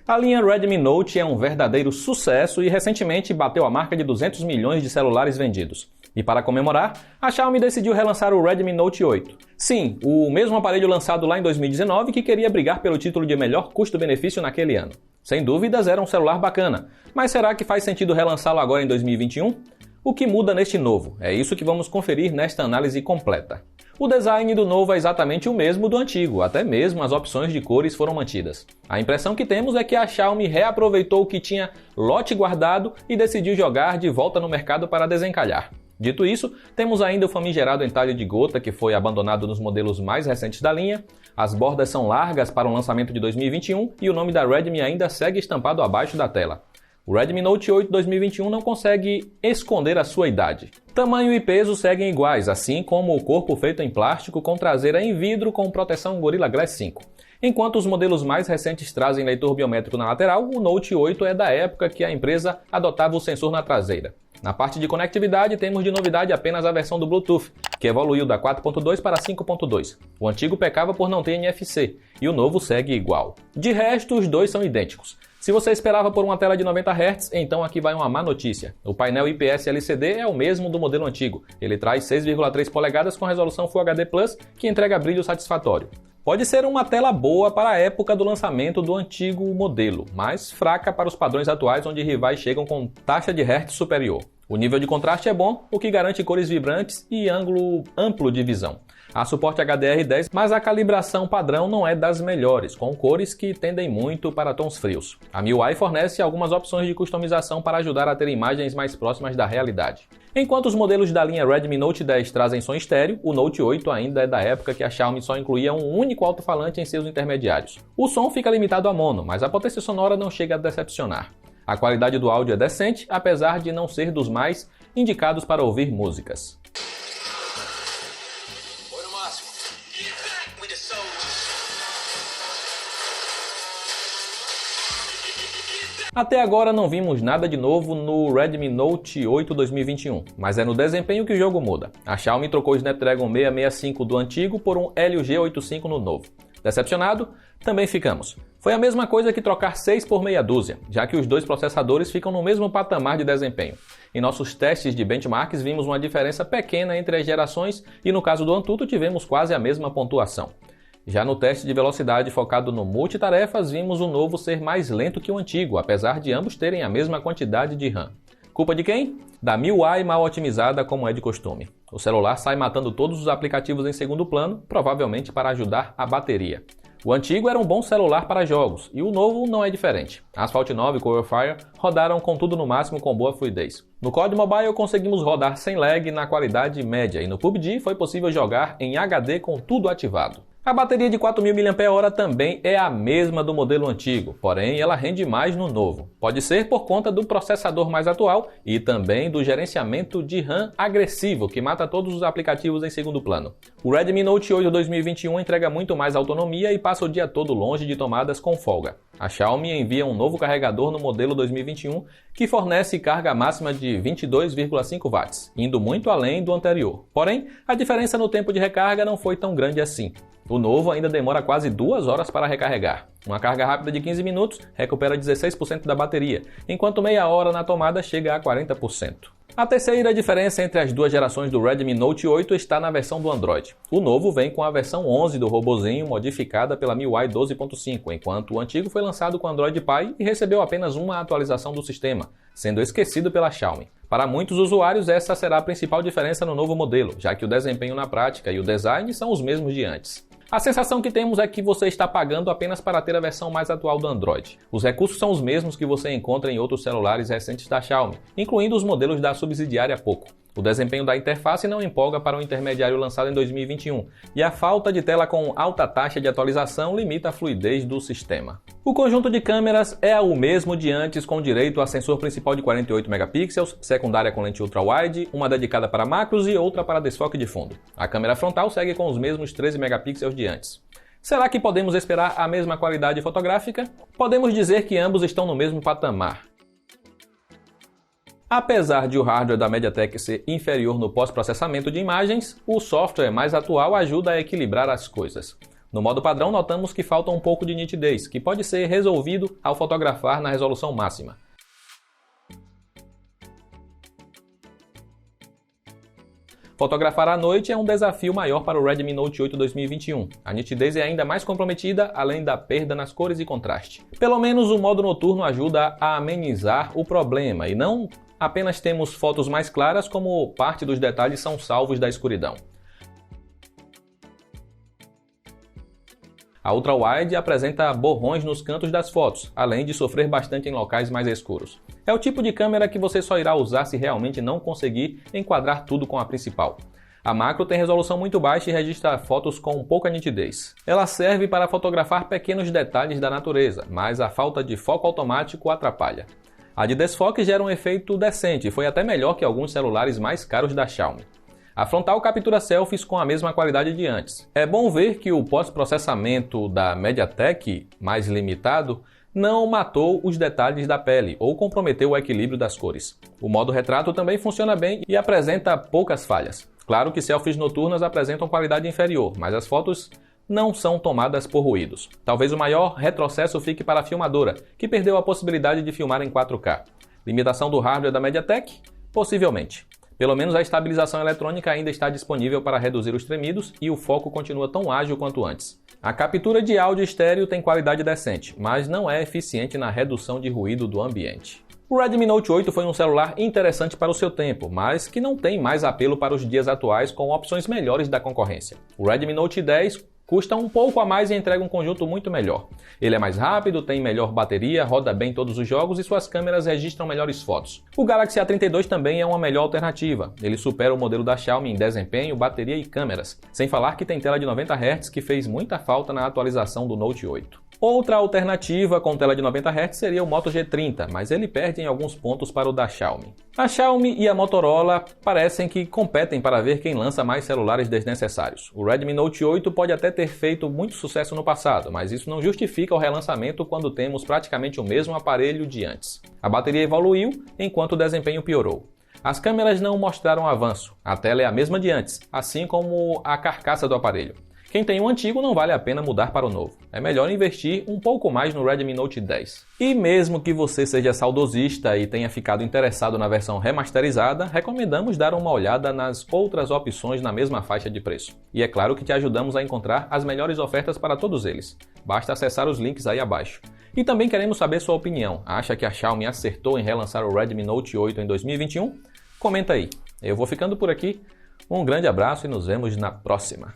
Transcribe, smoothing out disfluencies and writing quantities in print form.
A linha Redmi Note é um verdadeiro sucesso e recentemente bateu a marca de 200 milhões de celulares vendidos. E para comemorar, a Xiaomi decidiu relançar o Redmi Note 8. Sim, o mesmo aparelho lançado lá em 2019 que queria brigar pelo título de melhor custo-benefício naquele ano. Sem dúvidas, era um celular bacana, mas será que faz sentido relançá-lo agora em 2021? O que muda neste novo? É isso que vamos conferir nesta análise completa. O design do novo é exatamente o mesmo do antigo, até mesmo as opções de cores foram mantidas. A impressão que temos é que a Xiaomi reaproveitou o que tinha lote guardado e decidiu jogar de volta no mercado para desencalhar. Dito isso, temos ainda o famigerado entalhe de gota que foi abandonado nos modelos mais recentes da linha, as bordas são largas para o lançamento de 2021 e o nome da Redmi ainda segue estampado abaixo da tela. O Redmi Note 8 2021 não consegue esconder a sua idade. Tamanho e peso seguem iguais, assim como o corpo feito em plástico com traseira em vidro com proteção Gorilla Glass 5. Enquanto os modelos mais recentes trazem leitor biométrico na lateral, o Note 8 é da época que a empresa adotava o sensor na traseira. Na parte de conectividade, temos de novidade apenas a versão do Bluetooth, que evoluiu da 4.2 para 5.2. O antigo pecava por não ter NFC, e o novo segue igual. De resto, os dois são idênticos. Se você esperava por uma tela de 90 Hz, então aqui vai uma má notícia. O painel IPS LCD é o mesmo do modelo antigo. Ele traz 6,3 polegadas com resolução Full HD+, que entrega brilho satisfatório. Pode ser uma tela boa para a época do lançamento do antigo modelo, mas fraca para os padrões atuais onde rivais chegam com taxa de Hertz superior. O nível de contraste é bom, o que garante cores vibrantes e ângulo amplo de visão. Há suporte HDR10, mas a calibração padrão não é das melhores, com cores que tendem muito para tons frios. A MIUI fornece algumas opções de customização para ajudar a ter imagens mais próximas da realidade. Enquanto os modelos da linha Redmi Note 10 trazem som estéreo, o Note 8 ainda é da época que a Xiaomi só incluía um único alto-falante em seus intermediários. O som fica limitado a mono, mas a potência sonora não chega a decepcionar. A qualidade do áudio é decente, apesar de não ser dos mais indicados para ouvir músicas. Até agora não vimos nada de novo no Redmi Note 8 2021, mas é no desempenho que o jogo muda. A Xiaomi trocou o Snapdragon 665 do antigo por um Helio G85 no novo. Decepcionado? Também ficamos. Foi a mesma coisa que trocar 6 por meia dúzia, já que os dois processadores ficam no mesmo patamar de desempenho. Em nossos testes de benchmarks vimos uma diferença pequena entre as gerações e no caso do Antutu tivemos quase a mesma pontuação. Já no teste de velocidade focado no multitarefas, vimos o novo ser mais lento que o antigo, apesar de ambos terem a mesma quantidade de RAM. Culpa de quem? Da MIUI mal otimizada, como é de costume. O celular sai matando todos os aplicativos em segundo plano, provavelmente para ajudar a bateria. O antigo era um bom celular para jogos, e o novo não é diferente. Asphalt 9 e Corelfire rodaram com tudo no máximo com boa fluidez. No COD Mobile conseguimos rodar sem lag na qualidade média, e no PUBG foi possível jogar em HD com tudo ativado. A bateria de 4.000 mAh também é a mesma do modelo antigo, porém ela rende mais no novo. Pode ser por conta do processador mais atual e também do gerenciamento de RAM agressivo, que mata todos os aplicativos em segundo plano. O Redmi Note 8 2021 entrega muito mais autonomia e passa o dia todo longe de tomadas com folga. A Xiaomi envia um novo carregador no modelo 2021 que fornece carga máxima de 22,5 watts, indo muito além do anterior. Porém, a diferença no tempo de recarga não foi tão grande assim. O novo ainda demora quase 2 horas para recarregar. Uma carga rápida de 15 minutos recupera 16% da bateria, enquanto meia hora na tomada chega a 40%. A terceira diferença entre as duas gerações do Redmi Note 8 está na versão do Android. O novo vem com a versão 11 do robozinho modificada pela MIUI 12.5, enquanto o antigo foi lançado com Android Pie e recebeu apenas uma atualização do sistema, sendo esquecido pela Xiaomi. Para muitos usuários, essa será a principal diferença no novo modelo, já que o desempenho na prática e o design são os mesmos de antes. A sensação que temos é que você está pagando apenas para ter a versão mais atual do Android. Os recursos são os mesmos que você encontra em outros celulares recentes da Xiaomi, incluindo os modelos da subsidiária Poco. O desempenho da interface não empolga para o intermediário lançado em 2021, e a falta de tela com alta taxa de atualização limita a fluidez do sistema. O conjunto de câmeras é o mesmo de antes, com direito a sensor principal de 48 megapixels, secundária com lente ultra-wide, uma dedicada para macros e outra para desfoque de fundo. A câmera frontal segue com os mesmos 13 megapixels de antes. Será que podemos esperar a mesma qualidade fotográfica? Podemos dizer que ambos estão no mesmo patamar. Apesar de o hardware da MediaTek ser inferior no pós-processamento de imagens, o software mais atual ajuda a equilibrar as coisas. No modo padrão, notamos que falta um pouco de nitidez, que pode ser resolvido ao fotografar na resolução máxima. Fotografar à noite é um desafio maior para o Redmi Note 8 2021. A nitidez é ainda mais comprometida, além da perda nas cores e contraste. Pelo menos o modo noturno ajuda a amenizar o problema, e não apenas temos fotos mais claras, como parte dos detalhes são salvos da escuridão. A ultra-wide apresenta borrões nos cantos das fotos, além de sofrer bastante em locais mais escuros. É o tipo de câmera que você só irá usar se realmente não conseguir enquadrar tudo com a principal. A macro tem resolução muito baixa e registra fotos com pouca nitidez. Ela serve para fotografar pequenos detalhes da natureza, mas a falta de foco automático atrapalha. A de desfoque gera um efeito decente e foi até melhor que alguns celulares mais caros da Xiaomi. A frontal captura selfies com a mesma qualidade de antes. É bom ver que o pós-processamento da MediaTek, mais limitado, não matou os detalhes da pele ou comprometeu o equilíbrio das cores. O modo retrato também funciona bem e apresenta poucas falhas. Claro que selfies noturnas apresentam qualidade inferior, mas as fotos não são tomadas por ruídos. Talvez o maior retrocesso fique para a filmadora, que perdeu a possibilidade de filmar em 4K. Limitação do hardware da MediaTek? Possivelmente. Pelo menos a estabilização eletrônica ainda está disponível para reduzir os tremidos e o foco continua tão ágil quanto antes. A captura de áudio estéreo tem qualidade decente, mas não é eficiente na redução de ruído do ambiente. O Redmi Note 8 foi um celular interessante para o seu tempo, mas que não tem mais apelo para os dias atuais com opções melhores da concorrência. O Redmi Note 10 custa um pouco a mais e entrega um conjunto muito melhor. Ele é mais rápido, tem melhor bateria, roda bem todos os jogos e suas câmeras registram melhores fotos. O Galaxy A32 também é uma melhor alternativa. Ele supera o modelo da Xiaomi em desempenho, bateria e câmeras. Sem falar que tem tela de 90 Hz que fez muita falta na atualização do Note 8. Outra alternativa com tela de 90 Hz seria o Moto G30, mas ele perde em alguns pontos para o da Xiaomi. A Xiaomi e a Motorola parecem que competem para ver quem lança mais celulares desnecessários. O Redmi Note 8 pode até ter feito muito sucesso no passado, mas isso não justifica o relançamento quando temos praticamente o mesmo aparelho de antes. A bateria evoluiu, enquanto o desempenho piorou. As câmeras não mostraram avanço, a tela é a mesma de antes, assim como a carcaça do aparelho. Quem tem um antigo não vale a pena mudar para o novo. É melhor investir um pouco mais no Redmi Note 10. E mesmo que você seja saudosista e tenha ficado interessado na versão remasterizada, recomendamos dar uma olhada nas outras opções na mesma faixa de preço. E é claro que te ajudamos a encontrar as melhores ofertas para todos eles. Basta acessar os links aí abaixo. E também queremos saber sua opinião. Acha que a Xiaomi acertou em relançar o Redmi Note 8 em 2021? Comenta aí. Eu vou ficando por aqui. Um grande abraço e nos vemos na próxima.